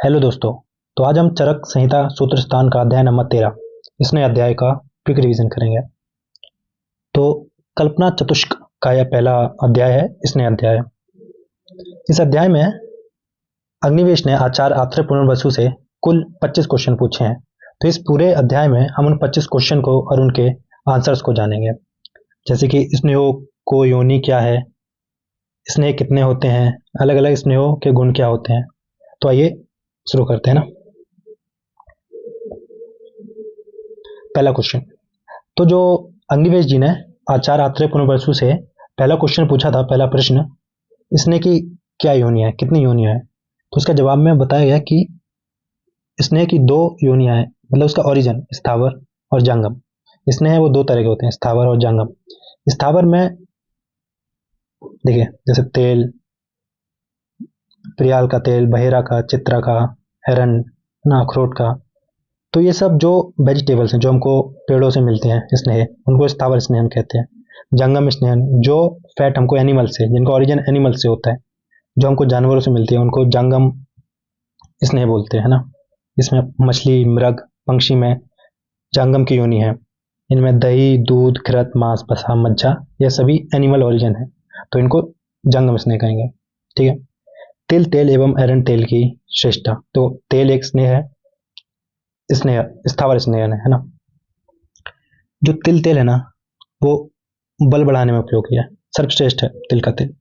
Hello दोस्तों। तो आज हम चरक संहिता सूत्र स्थान का अध्याय नंबर 13 इस नए अध्याय का क्विक रिवीजन करेंगे। तो कल्पना चतुष्क का यह पहला अध्याय है, इस नए अध्याय। इस अध्याय में अग्निवेश ने आचार्य आत्रेय पुनर्वसु से कुल 25 क्वेश्चन पूछे हैं। तो इस पूरे अध्याय में हम उन 25 क्वेश्चन को और उनके आंसर्स को जानेंगे, जैसे कि स्नेहों को योनि क्या है, स्नेह कितने होते हैं, अलग अलग स्नेहों के गुण क्या होते हैं। तो आइए शुरू करते हैं ना। पहला क्वेश्चन, तो जो अग्निवेश जी ने आचार्य आत्रेय पुनर्वसु से पहला क्वेश्चन पूछा था, पहला प्रश्न, स्नेह की क्या योनियां है, कितनी योनियां है, तो उसका जवाब में बताया गया कि स्नेह की 2 योनियां है, मतलब उसका ओरिजिन स्थावर और जंगम। स्नेह है वो 2 तरह के होते हैं, स्थावर और जंगम। स्थावर में देखिए जैसे तेल, प्रियाल का तेल, बहेरा का, चित्रा का, हेरन, अखरोट का, तो ये सब जो वेजिटेबल्स हैं जो हमको पेड़ों से मिलते हैं स्नेह, उनको स्थावर स्नेहन कहते हैं। जंगम स्नेहन जो फैट हमको एनिमल से, जिनका ओरिजिन एनिमल से होता है, जो हमको जानवरों से मिलती है, उनको जंगम स्नेह बोलते हैं ना। इसमें मछली, मृग, पंक्षी में जंगम की योनि है। इनमें दही, दूध, घृत, मांस, वसा, मज्जा, ये सभी एनिमल ओरिजिन है, तो इनको जंगम स्नेह कहेंगे। ठीक है। तिल तेल एवं एरंड तेल की श्रेष्ठता, तो तेल एक स्नेह है, स्नेह स्थावर स्नेह है ना। जो तिल तेल है ना, वो बल बढ़ाने में उपयोग किया है, सर्वश्रेष्ठ है तिल का तेल।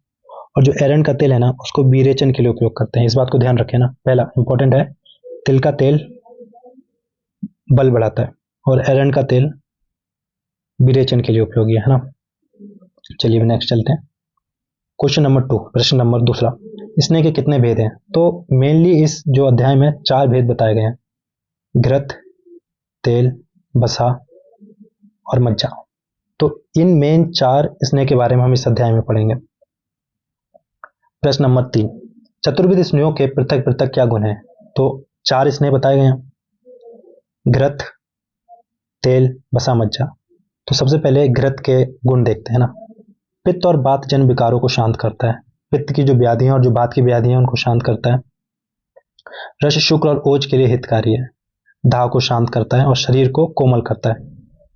और जो एरंड का तेल है ना, उसको विरेचन के लिए उपयोग करते हैं, इस बात को ध्यान रखें ना। पहला इंपॉर्टेंट है, तिल का तेल बल बढ़ाता है और एरंड का तेल विरेचन के लिए उपयोगी है ना। चलिए नेक्स्ट चलते हैं। क्वेश्चन नंबर 2, प्रश्न नंबर दूसरा, स्नेह के कितने भेद हैं। तो मेनली इस जो अध्याय में 4 भेद बताए गए हैं, घृत, तेल, बसा और मज्जा। तो इन मेन 4 स्नेह के बारे में हम इस अध्याय में पढ़ेंगे। प्रश्न नंबर 3, चतुर्विध स्नेहों के पृथक पृथक क्या गुण हैं। तो 4 स्नेह बताए गए हैं, घृत, तेल, बसा, मज्जा। तो सबसे पहले घृत के गुण देखते हैं ना। पित्त और वात जन विकारों को शांत करता है। पित्त की जो व्याधियां और जो वात की व्याधियां उनको शांत करता है। रस, शुक्र और ओज के लिए हितकारी है। दाह को शांत करता है और शरीर को कोमल करता है।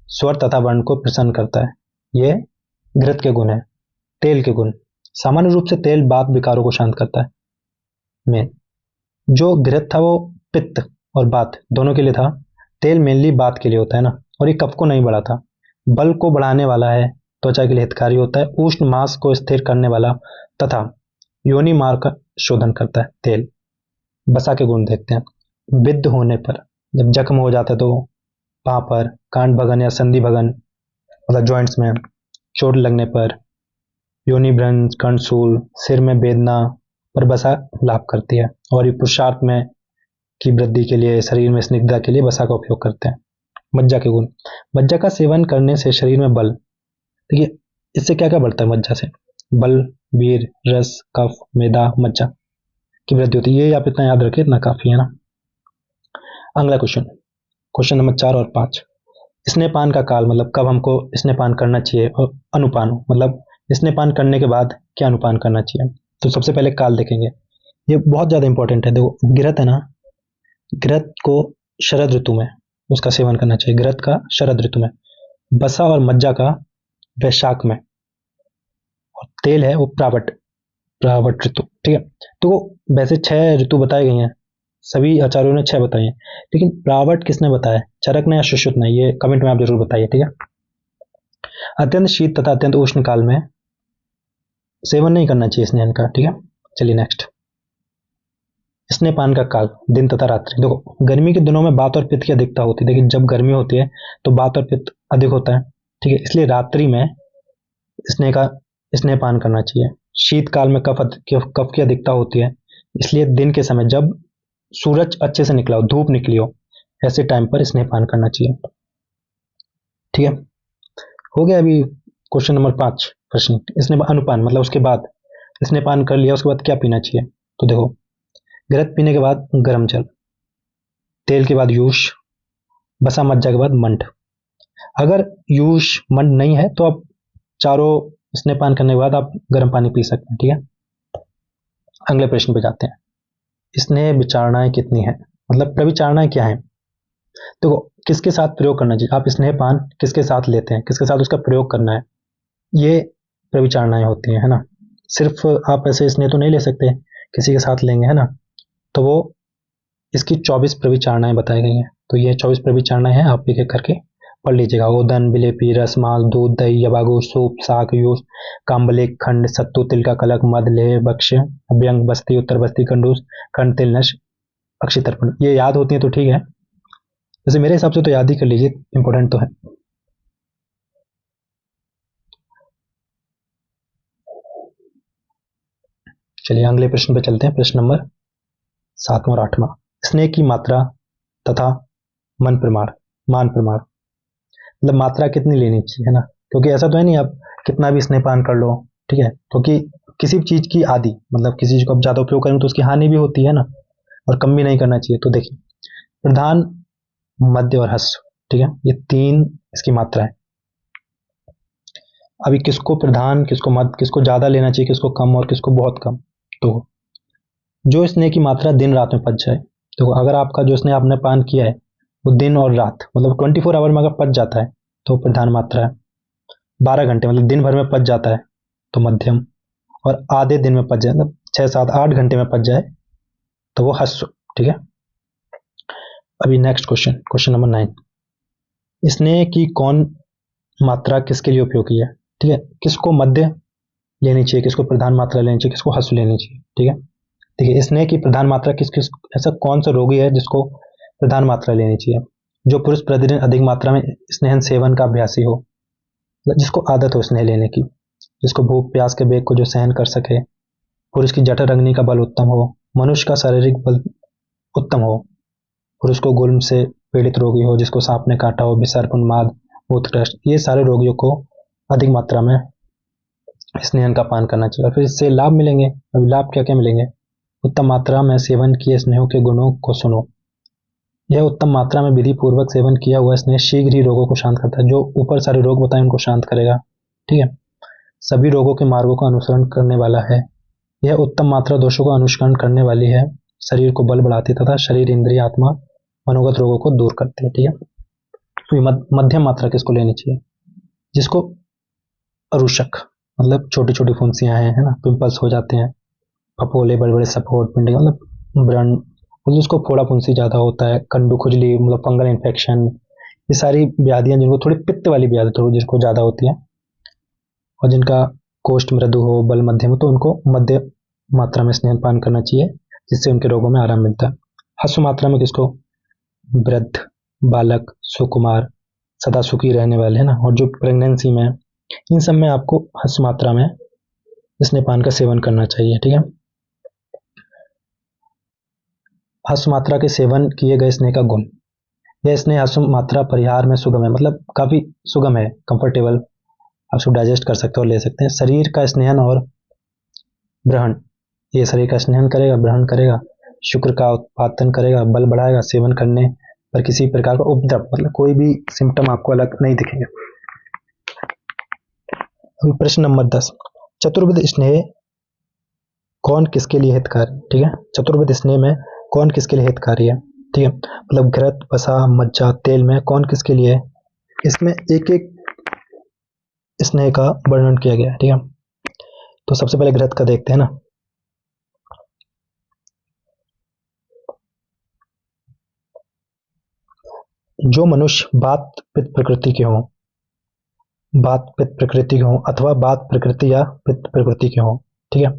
स्वर तथा वर्ण को प्रसन्न करता है। ये घृत के गुण है। तेल के गुण, सामान्य रूप से तेल वात विकारों को शांत करता है। में जो घृत था वो पित्त और वात दोनों के लिए था, तेल मेनली वात के लिए होता है ना, और ये कफ को नहीं बढ़ाता, बल को बढ़ाने वाला है, त्वचा के लिए हितकारी होता है, उष्ण मांस को स्थिर करने वाला तथा योनि मार्ग का शोधन करता है तेल। बसा के गुण देखते हैं। विद्ध होने पर, जब जख्म हो जाता है तो वहां पर कांड भगन या संधि भगन, मतलब जॉइंट्स में चोट लगने पर, योनि भ्रंश, कर्णशूल, सिर में वेदना पर बसा लाभ करती है। और ये पुरुषार्थ में की वृद्धि के लिए, शरीर में स्निग्धता के लिए बसा का उपयोग करते हैं। मज्जा के गुण, मज्जा का सेवन करने से शरीर में बल, देखिए इससे क्या क्या बढ़ता है मज्जा से, बल, वीर, रस, कफ, मेदा, मज्जा की वृद्धि होती है। ये आप इतना याद रखिए, इतना काफी है ना। अगला क्वेश्चन, क्वेश्चन नंबर 4 और 5, स्नेहपान का काल, मतलब कब हमको स्नेहपान करना चाहिए, और अनुपान, मतलब स्नेहपान करने के बाद क्या अनुपान करना चाहिए। तो सबसे पहले काल देखेंगे, ये बहुत ज्यादा इंपॉर्टेंट है। देखो घृत है ना, घृत को शरद ऋतु में उसका सेवन करना चाहिए, घृत का शरद ऋतु में। बसा और मज्जा का वैशाख में, और तेल है वो प्रावट प्रावट ऋतु। ठीक है। तो वैसे 6 ऋतु बताई गई हैं, सभी आचार्यों ने 6 बताई हैं, लेकिन प्रावट किसने बताया, चरक ने या सुश्रुत ने, ये कमेंट में आप जरूर बताइए। ठीक है। अत्यंत शीत तथा अत्यंत उष्ण काल में सेवन नहीं करना चाहिए स्नेहन का। ठीक है। चलिए नेक्स्ट, स्नेहपान का काल, दिन तथा रात्रि। देखो गर्मी के दिनों में वात और पित्त की अधिकता होती है, लेकिन जब गर्मी होती है तो वात और पित्त अधिक होता है। ठीक है, इसलिए रात्रि में स्नेह का स्नेहपान करना चाहिए। शीतकाल में कफ की अधिकता होती है, इसलिए दिन के समय जब सूरज अच्छे से निकला हो, धूप निकली हो, ऐसे टाइम पर स्नेहपान करना चाहिए। ठीक है, हो गया। अभी क्वेश्चन नंबर 5 प्रश्न, स्नेह अनुपान, मतलब उसके बाद स्नेहपान कर लिया, उसके बाद क्या पीना चाहिए। तो देखो घृत पीने के बाद गर्म जल, तेल के बाद यूष, बसा मज्जा के बाद मंड। अगर यूष मंड नहीं है तो आप चारों स्नेहपान करने के बाद आप गर्म पानी पी सकते हैं। ठीक है। अगले प्रश्न पे जाते हैं, स्नेह विचारणाएं कितनी है, मतलब प्रविचारणाएं क्या है। देखो किसके साथ प्रयोग करना चाहिए, आप स्नेहपान किसके साथ लेते हैं, किसके साथ उसका प्रयोग करना है, ये प्रविचारणाएं होती हैं, है ना। सिर्फ आप ऐसे स्नेह तो नहीं ले सकते, किसी के साथ लेंगे, है ना। तो वो इसकी 24 प्रविचारणाएं बताई गई हैं। तो ये 24 प्रविचारणाएं हैं, आप एक एक करके पढ़ लीजिएगा। ओदन, बिलेपी, रस, मांस, दूध, दही, यबागु, सूप, शाक, यूस, काम्बलिक, खंड, सत्तू, तिल का कलक, मद, लेह, भक्ष्य, अभ्यंग, बस्ती, उत्तर बस्ती, कंडूस, खंड, तिल, नश, अक्षी तर्पण। ये याद होती है तो ठीक है, वैसे मेरे हिसाब से तो याद ही कर लीजिए, इंपॉर्टेंट तो है। चलिए अगले प्रश्न पे चलते हैं। प्रश्न नंबर 7वां और 8वां। स्नेह की मात्रा तथा मन प्रमाण, मान प्रमाण, मतलब मात्रा कितनी लेनी चाहिए, है ना। क्योंकि ऐसा तो है नहीं आप कितना भी स्नेहपान कर लो, ठीक है। क्योंकि किसी भी चीज की आदि, मतलब किसी चीज को आप ज्यादा उपयोग करेंगे तो उसकी हानि भी होती है ना, और कम भी नहीं करना चाहिए। तो देखिए प्रधान, मध्य और ह्रस्व, ठीक है, ये तीन इसकी मात्रा है। अभी किसको प्रधान, किसको मध्य, किसको ज्यादा लेना चाहिए, किसको कम और किसको बहुत कम। तो जो स्नेह की मात्रा दिन रात में पच जाए, तो अगर आपका जो स्नेह आपने पान किया है वो दिन और रात मतलब 24 आवर में अगर पच जाता है तो प्रधान मात्रा है। 12 घंटे मतलब दिन भर में पच जाता है तो मध्यम, और आधे दिन में पच जाए मतलब 6 7 8 घंटे में पच जाए तो वो ह्रस्व, ठीक है। अभी नेक्स्ट क्वेश्चन, क्वेश्चन नंबर 9। स्नेह की कौन मात्रा किसके लिए उपयोगी है, ठीक है। किसको मध्य लेनी चाहिए, किसको प्रधान मात्रा लेनी चाहिए, किसको ह्रस्व लेनी चाहिए, ठीक है। देखिए स्नेह की प्रधान मात्रा किस किस, ऐसा कौन सा रोगी है जिसको प्रधान मात्रा लेनी चाहिए। जो पुरुष प्रतिदिन अधिक मात्रा में स्नेहन सेवन का अभ्यासी हो, मतलब जिसको आदत हो स्नेह लेने की, जिसको भूख प्यास के वेग को जो सहन कर सके, पुरुष की जठर अग्नि का बल उत्तम हो, मनुष्य का शारीरिक बल उत्तम हो, पुरुष को गुल्म से पीड़ित रोगी हो, जिसको सांप ने काटा हो, विसर्प, उन्माद, उत्कृष्ट, ये सारे रोगियों को अधिक मात्रा में स्नेहन का पान करना चाहिए। और फिर इससे लाभ मिलेंगे। अभी लाभ क्या क्या मिलेंगे। उत्तम मात्रा में सेवन किए स्नेहों के गुणों को सुनो। यह उत्तम मात्रा में विधि पूर्वक सेवन किया हुआ स्नेह शीघ्र ही रोगों को शांत करता है। जो ऊपर सारे रोग बताए उनको शांत करेगा, ठीक है। सभी रोगों के मार्गों का अनुसरण करने वाला है। यह उत्तम मात्रा दोषों का अनुष्करण करने वाली है, शरीर को बल बढ़ाती है तथा शरीर, इंद्रिय, आत्मा, मनोगत रोगों को दूर करती है, ठीक है। तो मध्यम मात्रा किसको लेनी चाहिए, जिसको अरुषक मतलब छोटी छोटी फुंसियां हैं, है ना, पिंपल्स हो जाते हैं, फफोले, बड़े बड़े सपोर्ट, पिंड मतलब ब्रण, मतलब उसको फोड़ा फुंसी ज्यादा होता है, कंडू, खुजली, मतलब फंगल इन्फेक्शन, ये सारी व्याधियां जिनको थोड़ी पित्त वाली व्याधि तो जिसको ज्यादा होती है, और जिनका कोष्ठ मृदु हो, बल मध्यम हो, तो उनको मध्य मात्रा में स्नेहपान करना चाहिए, जिससे उनके रोगों में आराम मिलता है। ह्रस्व मात्रा में किसको, वृद्ध, बालक, सुकुमार, सदा सुखी रहने वाले, है ना, और जो प्रेगनेंसी में, इन सब में आपको ह्रस्व मात्रा में स्नेहपान का सेवन करना चाहिए, ठीक है। ह्रस्व मात्रा के सेवन किए गए स्नेह का गुण, यह स्नेह ह्रस्व मात्रा परिहार में सुगम है, मतलब काफी सुगम है, कंफर्टेबल, आप उसको डाइजेस्ट कर सकते हो और ले सकते हैं। शरीर का स्नेहन और ग्रहण, ये शरीर का स्नेहन करेगा, ग्रहण करेगा, शुक्र का उत्पादन करेगा, बल बढ़ाएगा। सेवन करने पर किसी प्रकार का उपद्रव मतलब कोई भी सिम्टम आपको अलग नहीं दिखेंगे। प्रश्न नंबर 10। चतुर्विध स्नेह कौन किसके लिए हितकारी, ठीक है। चतुर्विध स्नेह में कौन किसके लिए हितकारी है, ठीक है। मतलब घृत, वसा, मज्जा, तेल में कौन किसके लिए है, इसमें एक एक स्नेह का वर्णन किया गया है, ठीक है। तो सबसे पहले घृत का देखते हैं ना। जो मनुष्य बात पित्त प्रकृति के हों, बात पित्त प्रकृति के हों अथवा बात प्रकृति या पित्त प्रकृति के हों, ठीक है।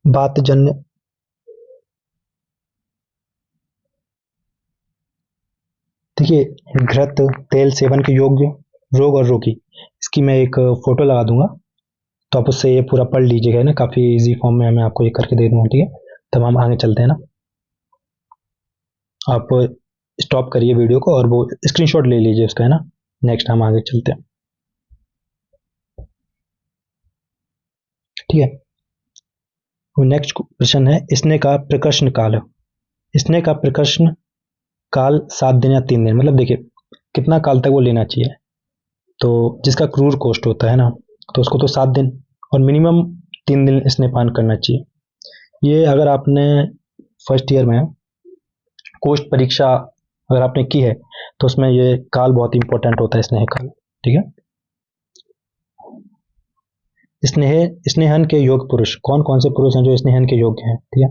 बातजन्य, देखिए घृत तेल सेवन के योग्य रोग और रोगी, इसकी मैं एक फोटो लगा दूंगा, तो आप उससे ये पूरा पढ़ लीजिएगा ना, काफी इजी फॉर्म में मैं आपको ये करके दे दूंगा, ठीक है। तब हम आगे चलते हैं ना। आप स्टॉप करिए वीडियो को और वो स्क्रीनशॉट ले लीजिए उसका, है ना। नेक्स्ट हम आगे चलते हैं, ठीक है। नेक्स्ट प्रश्न है, स्नेह का प्रकर्षण काल। स्नेह का प्रकर्षण काल 7 दिन या 3 दिन, मतलब देखिए कितना काल तक वो लेना चाहिए। तो जिसका क्रूर कोष्ठ होता है ना, तो उसको तो 7 दिन और मिनिमम 3 दिन स्नेहपान करना चाहिए। ये अगर आपने फर्स्ट ईयर में कोष्ठ परीक्षा अगर आपने की है तो उसमें ये काल बहुत इंपॉर्टेंट होता है, स्नेह काल। ठीक है। स्नेह स्नेहन के योग्य पुरुष कौन कौन से पुरुष हैं जो स्नेहन के योग्य हैं? ठीक है।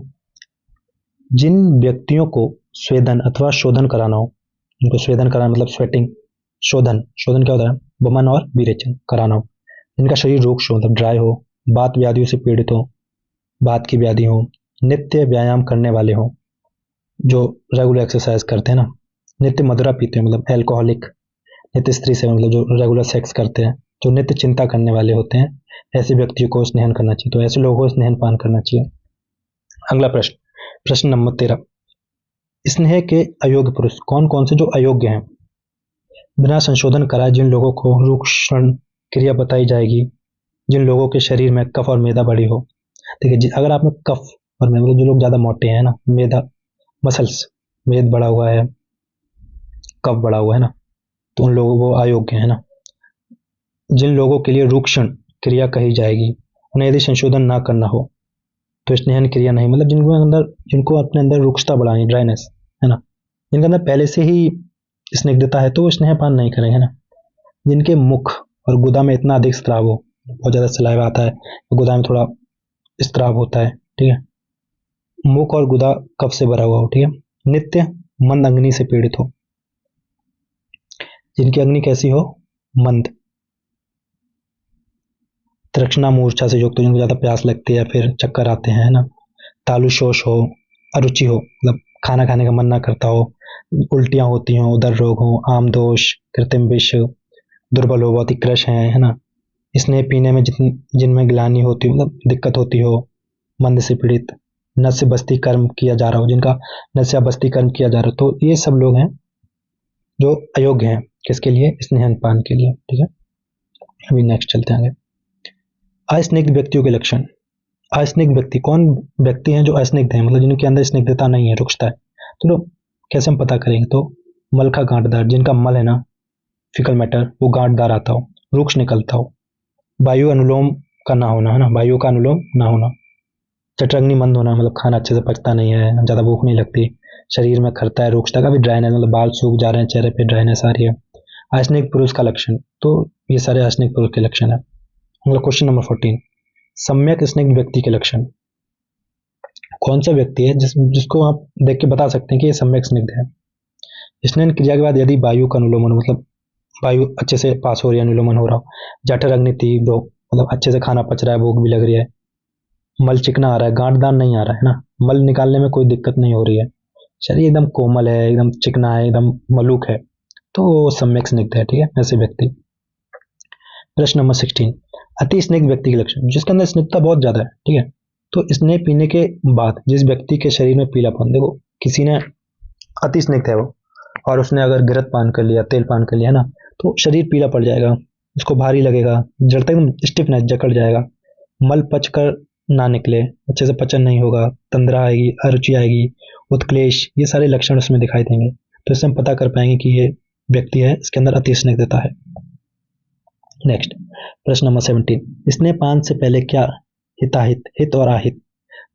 जिन व्यक्तियों को स्वेदन अथवा शोधन कराना हो, इनको स्वेदन कराना मतलब स्वेटिंग, शोधन शोधन क्या होता है? वमन और विरेचन कराना हो। जिनका शरीर रूक्ष हो मतलब ड्राई हो, बात व्याधियों से पीड़ित हो, बात की व्याधि हो, नित्य व्यायाम करने वाले हो, जो रेगुलर एक्सरसाइज करते हैं ना, नित्य मदिरा पीते हैं मतलब एल्कोहलिक, नित्य स्त्री से मतलब जो रेगुलर सेक्स करते हैं, जो नित्य चिंता करने वाले होते हैं, ऐसे व्यक्तियों को स्नेहन करना चाहिए। तो ऐसे लोगों को स्नेहन पान करना चाहिए। अगला प्रश्न, प्रश्न नंबर 13, स्नेह के अयोग्य पुरुष कौन कौन से जो अयोग्य हैं? बिना संशोधन कराए जिन लोगों को रूक्षण क्रिया बताई जाएगी, जिन लोगों के शरीर में कफ और मेदा बढ़ी हो। देखिए, अगर आप में कफ और मेदा मतलब जो लोग ज्यादा मोटे हैं ना, मेदा मसल्स, मेद बढ़ा हुआ है, कफ बढ़ा हुआ है ना, तो उन लोगों को अयोग्य है ना। जिन लोगों के लिए रूक्षण क्रिया कही जाएगी, उन्हें यदि संशोधन ना करना हो तो स्नेहन क्रिया नहीं, मतलब जिनको अपने अंदर रुक्षता बढ़ानी, ड्राइनेस है ना, जिनके अंदर पहले से ही स्निग्धता है तो वो स्नेहपान नहीं करेंगे ना। जिनके मुख और गुदा में इतना अधिक स्त्राव हो, बहुत ज्यादा सलाइवा आता है, गुदा में थोड़ा स्त्राव होता है, ठीक है, मुख और गुदा कफ से भरा हुआ हो, ठीक है, नित्य मंद अग्नि से पीड़ित हो, जिनकी अग्नि कैसी हो? मंद, तृष्णा मूर्छा से युक्त, जिनको ज्यादा प्यास लगती है या फिर चक्कर आते हैं ना, तालुशोष हो, अरुचि हो मतलब खाना खाने का मन ना करता हो, उल्टियां होती हो, उदर रोग हो, आम दोष, कृत्रिम विष, दुर्बल हो, बहुत ही क्रश है ना, स्नेह पीने में जिनमें ग्लानि होती हो मतलब दिक्कत होती हो, मंद से पीड़ित, नस्य बस्ती कर्म किया जा रहा हो, जिनका नस्य बस्ती कर्म किया जा रहा हो, तो ये सब लोग हैं जो अयोग्य हैं किसके लिए? स्नेहन पान के लिए। ठीक है, अभी नेक्स्ट चलते हैं आगे। अस्निग्ध व्यक्तियों के लक्षण। अस्निग्ध व्यक्ति कौन व्यक्ति हैं जो अस्निग्ध हैं, मतलब जिनके अंदर स्निग्धता नहीं है, रुक्षता है। तो कैसे हम पता करेंगे? तो मल का गांठदार, जिनका मल है ना, फिकल मैटर, वो गांठदार आता हो, रुक्ष निकलता हो, वायु अनुलोम का ना होना है ना, वायु का अनुलोम ना होना, जठराग्नि मंद होना मतलब खाना अच्छे से पचता नहीं है, ज्यादा भूख नहीं लगती, शरीर में खरता है, रुक्षता का भी ड्राइनेस मतलब बाल सूख जा रहे हैं, चेहरे पे ड्राइनेस आ रही है। आसनिक पुरुष का लक्षण, तो ये सारे आसनिक पुरुष के लक्षण है। मतलब क्वेश्चन नंबर 14, सम्यक स्निग्ध व्यक्ति के लक्षण। कौन सा व्यक्ति है जिसको आप देख के बता सकते हैं कि ये सम्यक स्निग्ध है? स्नान क्रिया के बाद यदि वायु का अनुलोमन मतलब वायु अच्छे से पास हो रही है, अनुलोमन हो रहा हो, जठर अग्नि तीव्र हो मतलब अच्छे से खाना पच रहा है, भूख भी लग रही है, मल चिकना आ रहा है, गांठदार नहीं आ रहा है ना, मल निकालने में कोई दिक्कत नहीं हो रही है, शरीर एकदम कोमल है, एकदम चिकना है, एकदम मलूक है, तो वो सम्यक स्निग्ध है। ठीक है, ऐसे व्यक्ति। प्रश्न नंबर 16, अति स्निग्ध व्यक्ति के लक्षण, जिसके अंदर स्निग्धता बहुत ज्यादा है। ठीक है, तो स्नेह पीने के बाद जिस व्यक्ति के शरीर में पीलापन, देखो किसी ने अति स्निग्ध है वो और उसने अगर घृत पान कर लिया, तेल पान कर लिया ना, तो शरीर पीला पड़ जाएगा, उसको भारी लगेगा, जड़ता एकदम स्टिफनेस, जकड़ जाएगा, मल पच कर ना निकले, अच्छे से पचन नहीं होगा, तंद्रा आएगी, अरुचि आएगी, उत्क्लेश, ये सारे लक्षण उसमें दिखाई देंगे। तो इससे हम पता कर पाएंगे कि ये व्यक्ति है, इसके अंदर अति स्निग्धता है। नेक्स्ट, प्रश्न नंबर 17, स्नेह पान से पहले क्या हिताहित, हित और आहित,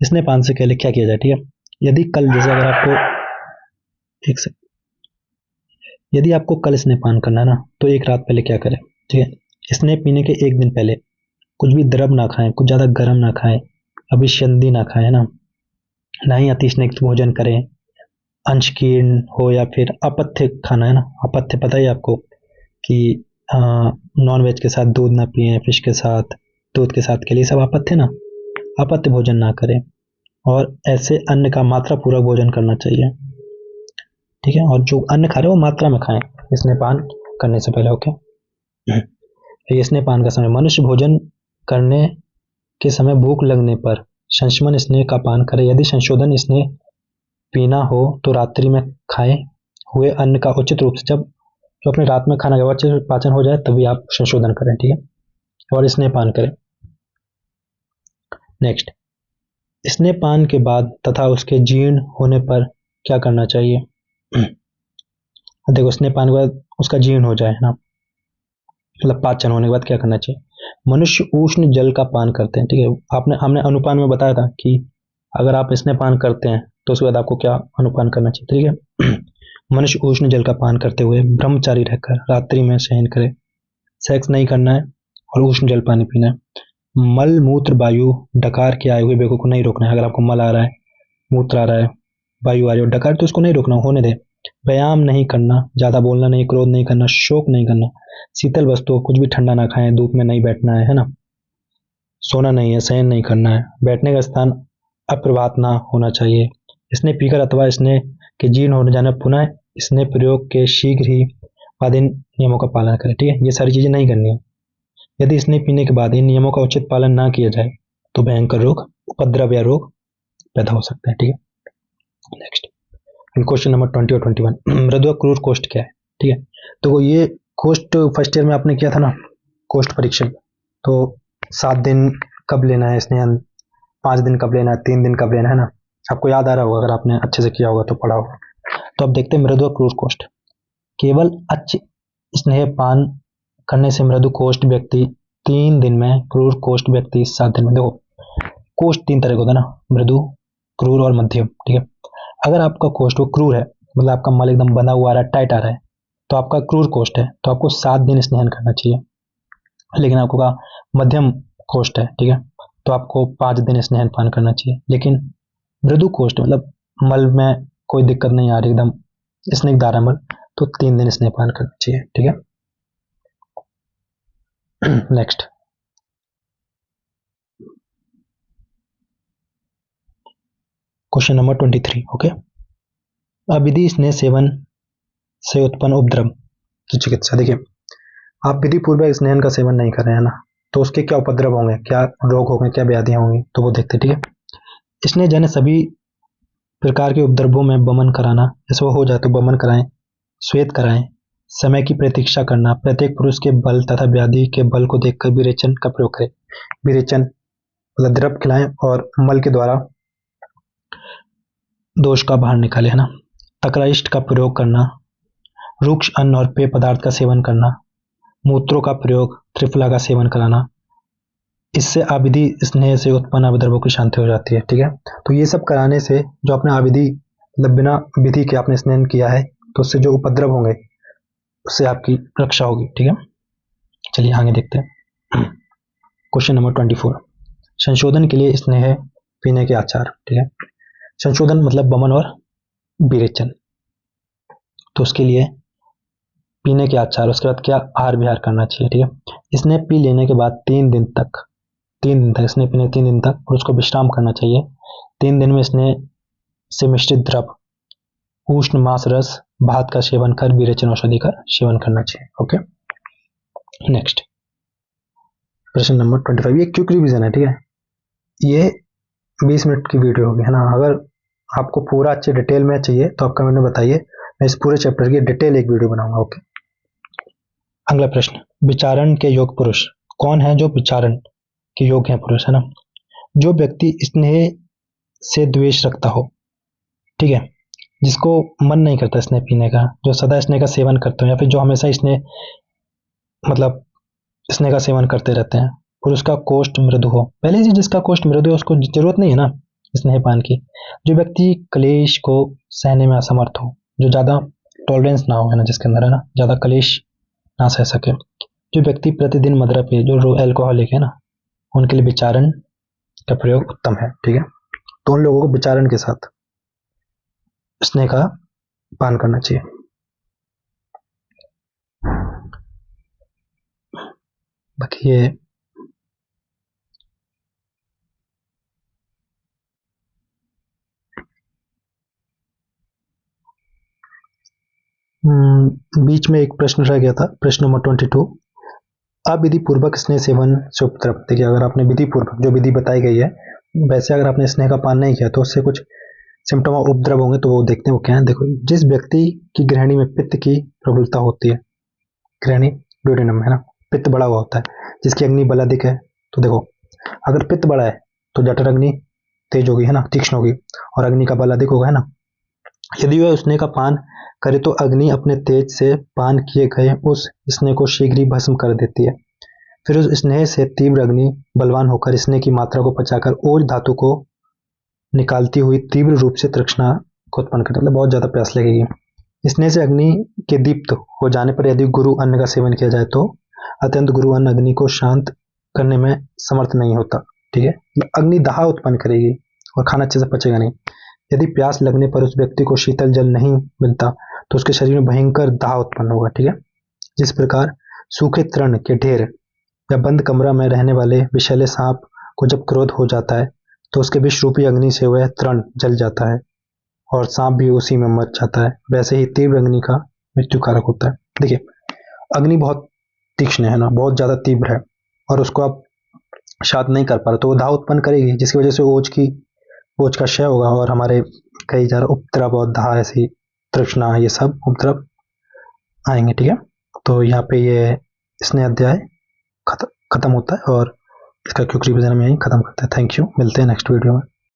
स्नेह पान से पहले क्या किया जाए? ठीक है, यदि कल जैसे अगर आपको एक सेकंड, यदि आपको कल स्नेह पान करना है ना, तो एक रात पहले क्या करें? ठीक है, स्नेह पीने के एक दिन पहले कुछ भी द्रव ना खाएं, कुछ ज्यादा गर्म ना खाएं, अभिसंधि ना खाएं ना, ना ही अति स्निग्ध भोजन करें, अंशकीर्ण हो या फिर अपथ्य खाना है ना, अपथ्य पता ही आपको कि नॉन वेज के साथ दूध ना पिए, फिश के साथ, दूध के साथ के लिए सब अपथ्य ना, अपथ्य भोजन ना करें, और ऐसे अन्न का मात्रा पूर्वक भोजन करना चाहिए। ठीक है, और जो अन्न खा रहे हो वो मात्रा में खाएं स्नेह पान करने से पहले। ओके, ये स्नेह पान का समय, मनुष्य भोजन करने के समय भूख लगने पर संशमन स्नेह का पान करें, यदि संशोधन स्नेह पीना हो तो रात्रि में खाए हुए अन्न का उचित रूप से, जब जो अपने रात में खाना खाए अच्छे से पाचन हो जाए तभी आप संशोधन करें। ठीक है, और स्नेह पान करें। नेक्स्ट, स्नेह पान के बाद तथा उसके जीर्ण होने पर क्या करना चाहिए? देखो, स्नेह पान के बाद उसका जीर्ण हो जाए ना, मतलब पाचन होने के बाद क्या करना चाहिए? मनुष्य उष्ण जल का पान करते हैं, ठीक है। हमने अनुपान में बताया था कि अगर आप स्नेह पान करते हैं तो उसके बाद आपको क्या अनुपान करना चाहिए, ठीक है। मनुष्य उष्ण जल का पान करते हुए ब्रह्मचारी रहकर रात्रि में शयन करे, सेक्स नहीं करना है और उष्ण जल पानी पीना है। मल मूत्र वायु डकार के आए हुए बेगों को नहीं रोकना है। अगर आपको मल आ रहा है, मूत्र आ रहा है, वायु आ रही है, डकार, तो उसको नहीं रोकना, होने दे। व्यायाम नहीं करना, ज्यादा बोलना नहीं, क्रोध नहीं करना, शोक नहीं करना, शीतल वस्तु कुछ भी ठंडा ना खाएं, धूप में नहीं बैठना है ना, सोना नहीं है, शयन नहीं करना है, बैठने का स्थान अप्रभात ना होना चाहिए, इसने पीकर अथवा इसने के जीर्ण होने जाने पुनः इसने प्रयोग के शीघ्र ही बाद इन नियमों का पालन करें, ठीक है। ये सारी चीजें नहीं करनी है। यदि इसने पीने के बाद इन नियमों का उचित पालन ना किया जाए तो भयंकर रोग, उपद्रव या रोग पैदा हो सकते हैं, ठीक है। नेक्स्ट क्वेश्चन नंबर 20 और 21, मृदु क्रूर कोष्ठ क्या है, ठीक है। तो ये कोष्ठ फर्स्ट ईयर में आपने किया था ना, कोष्ठ परीक्षण। तो 7 दिन कब लेना है स्नेहन, 5 दिन कब लेना है, 3 दिन कब लेना है ना, आपको याद आ रहा होगा अगर आपने अच्छे से किया होगा तो, पढ़ा होगा। तो अब देखते हैं मृदु क्रूर कोष्ठ। केवल अच्छे स्नेह पान करने से मृदु कोष्ठ व्यक्ति 3 दिन में, क्रूर कोष्ठ व्यक्ति 7 दिन में। देखो कोष्ठ 3 तरह का होता है ना, मृदु, क्रूर और मध्यम, ठीक है। अगर आपका कोष्ठ वो क्रूर है, मतलब आपका मल एकदम बंधा हुआ आ रहा है, टाइट आ रहा है, तो आपका क्रूर कोष्ठ है, तो आपको 7 दिन स्नेहन करना चाहिए। लेकिन आपको का मध्यम कोष्ठ है, ठीक है, तो आपको 5 दिन स्नेहन पान करना चाहिए। लेकिन मृदु कोष्ठ मतलब मल में कोई दिक्कत नहीं आ रही, एकदम स्निग्ध मल, तो 3 दिन स्नेह पान करना चाहिए, ठीक है। Next question number 23, okay. अविधि स्नेह सेवन से उत्पन्न उपद्रव की चिकित्सा। देखिए आप विधि पूर्वक स्नेहन का सेवन नहीं कर रहे हैं ना, तो उसके क्या उपद्रव होंगे, क्या रोग होंगे, क्या व्याधियां होंगी, तो वो देखते, ठीक है। स्नेह जन्य सभी प्रकार के उपद्रवों में वमन कराना, ऐसा हो जाए तो वमन कराएं, श्वेत कराएं, समय की प्रतीक्षा करना, प्रत्येक पुरुष के बल तथा व्याधि के बल को देखकर विरेचन का प्रयोग करें। विरेचन मतलब द्रव खिलाएं और मल के द्वारा दोष का बाहर निकाले, है ना। तकराइष्ट का प्रयोग करना, रुक्ष अन्न और पेय पदार्थ का सेवन करना, मूत्रों का प्रयोग, त्रिफला का सेवन कराना, इससे अविधि स्नेह से उत्पन्न उपद्रवों की शांति हो जाती है, ठीक है। तो ये सब कराने से जो अपने अविधि मतलब बिना विधि के आपने स्नेह किया है, तो उससे जो उपद्रव होंगे उससे आपकी रक्षा होगी, ठीक है। चलिए आगे देखते हैं। क्वेश्चन नंबर 24, संशोधन के लिए स्नेह पीने के आचार, ठीक है। संशोधन मतलब वमन और विरेचन, तो उसके लिए पीने के आचार, उसके बाद क्या आहार विहार करना चाहिए, ठीक है। स्नेह पी लेने के बाद 3 दिन तक स्नेह पीने 3 दिन तक, और उसको विश्राम करना चाहिए। 3 दिन में स्नेह से मिश्रित द्रव, उष्ण मांस रस, भात का सेवन कर विरेचन औषधि का सेवन करना चाहिए, ओके। नेक्स्ट प्रश्न नंबर 25, ये क्विक रिवीजन है, ठीक है। ये 20 मिनट की वीडियो होगी, है ना। अगर आपको पूरा अच्छे डिटेल में चाहिए तो आप कमेंट में बताइए, मैं इस पूरे चैप्टर की डिटेल एक वीडियो बनाऊंगा, ओके। अगला प्रश्न, विचारण के योग पुरुष कौन है? जो विचारण के योग है पुरुष, है ना, जो व्यक्ति स्नेह से द्वेष रखता हो, ठीक है, जिसको मन नहीं करता स्नेह पीने का, जो सदा स्नेह का सेवन करते हो, या फिर जो हमेशा स्नेह मतलब स्नेह का सेवन करते रहते हैं, और उसका कोष्ठ मृदु हो। पहले से जिसका कोष्ठ मृदु है उसको जरूरत नहीं है ना स्नेह पान की। जो व्यक्ति क्लेश को सहने में असमर्थ हो, जो ज्यादा टॉलरेंस ना हो, है ना, जिसके अंदर, है ना, ज्यादा क्लेश ना सह सके। जो व्यक्ति प्रतिदिन मदिरा पिए, जो एल्कोहलिक है ना, उनके लिए विचारण का प्रयोग उत्तम है, ठीक है। तो उन लोगों को विचारण के साथ स्नेह का पान करना चाहिए। बाकी ये बीच में एक प्रश्न रह गया था, प्रश्न नंबर 22, अविधि पूर्वक स्नेह सेवन से उपद्रव। देखिए अगर आपने विधि पूर्वक जो विधि बताई गई है वैसे अगर आपने स्नेह का पान नहीं किया तो उससे कुछ सिम्टम ऑफ उपद्रव होंगे, तो वो देखते हैं वो क्या है। देखो, जिस व्यक्ति की गृहिणी में पित्त की प्रबलता होती है, गृहिणी ड्यूडेनम, है ना, पित्त बड़ा हुआ होता है, जिसकी अग्नि बल अधिक है, तो देखो अगर पित्त बड़ा है तो जठर अग्नि तेज होगी, है ना, तीक्ष्ण होगी, और अग्नि का बल अधिक होगा, है ना। यदि वह स्नेह का पान करे तो अग्नि अपने तेज से पान किए गए उस स्नेह को शीघ्र ही भस्म कर देती है। फिर उस स्नेह से तीव्र अग्नि बलवान होकर स्नेह की मात्रा को पचाकर ओज धातु को निकालती हुई तीव्र रूप से तृष्णा को उत्पन्न करती है, मतलब बहुत ज्यादा प्यास लगेगी। स्नेह से अग्नि के दीप्त हो जाने पर यदि गुरु अन्न का सेवन किया जाए तो अत्यंत गुरु अन्न अग्नि को शांत करने में समर्थ नहीं होता। ठीक है, अग्नि दाह उत्पन्न करेगी और खाना अच्छे से पचेगा नहीं। यदि प्यास लगने पर उस व्यक्ति को शीतल जल नहीं मिलता तो उसके शरीर में भयंकर दाह उत्पन्न होगा। ठीक है, जिस प्रकार सूखे तृण के ढेर या बंद कमरा में रहने वाले विषैले सांप को जब क्रोध हो जाता है तो उसके विष रूपी अग्नि से वह तृण जल जाता है और सांप भी उसी में मर जाता है, वैसे ही तीव्र अग्नि का मृत्यु कारक होता है। देखिए, अग्नि बहुत तीक्ष्ण है ना, बहुत ज्यादा तीव्र है और उसको आप शांत नहीं कर पा रहे तो वो दाह उत्पन्न करेगी, जिसकी वजह से ओज का क्षय होगा और हमारे कई सारे उपद्रव और दाह, ऐसी तृष्णा, ये सब उपद्रव आएंगे। ठीक है, तो यहाँ पे ये स्नेह अध्याय खत्म होता है और इसका क्विक रिवीजन हम यहीं खत्म करते हैं। थैंक यू, मिलते हैं नेक्स्ट वीडियो में।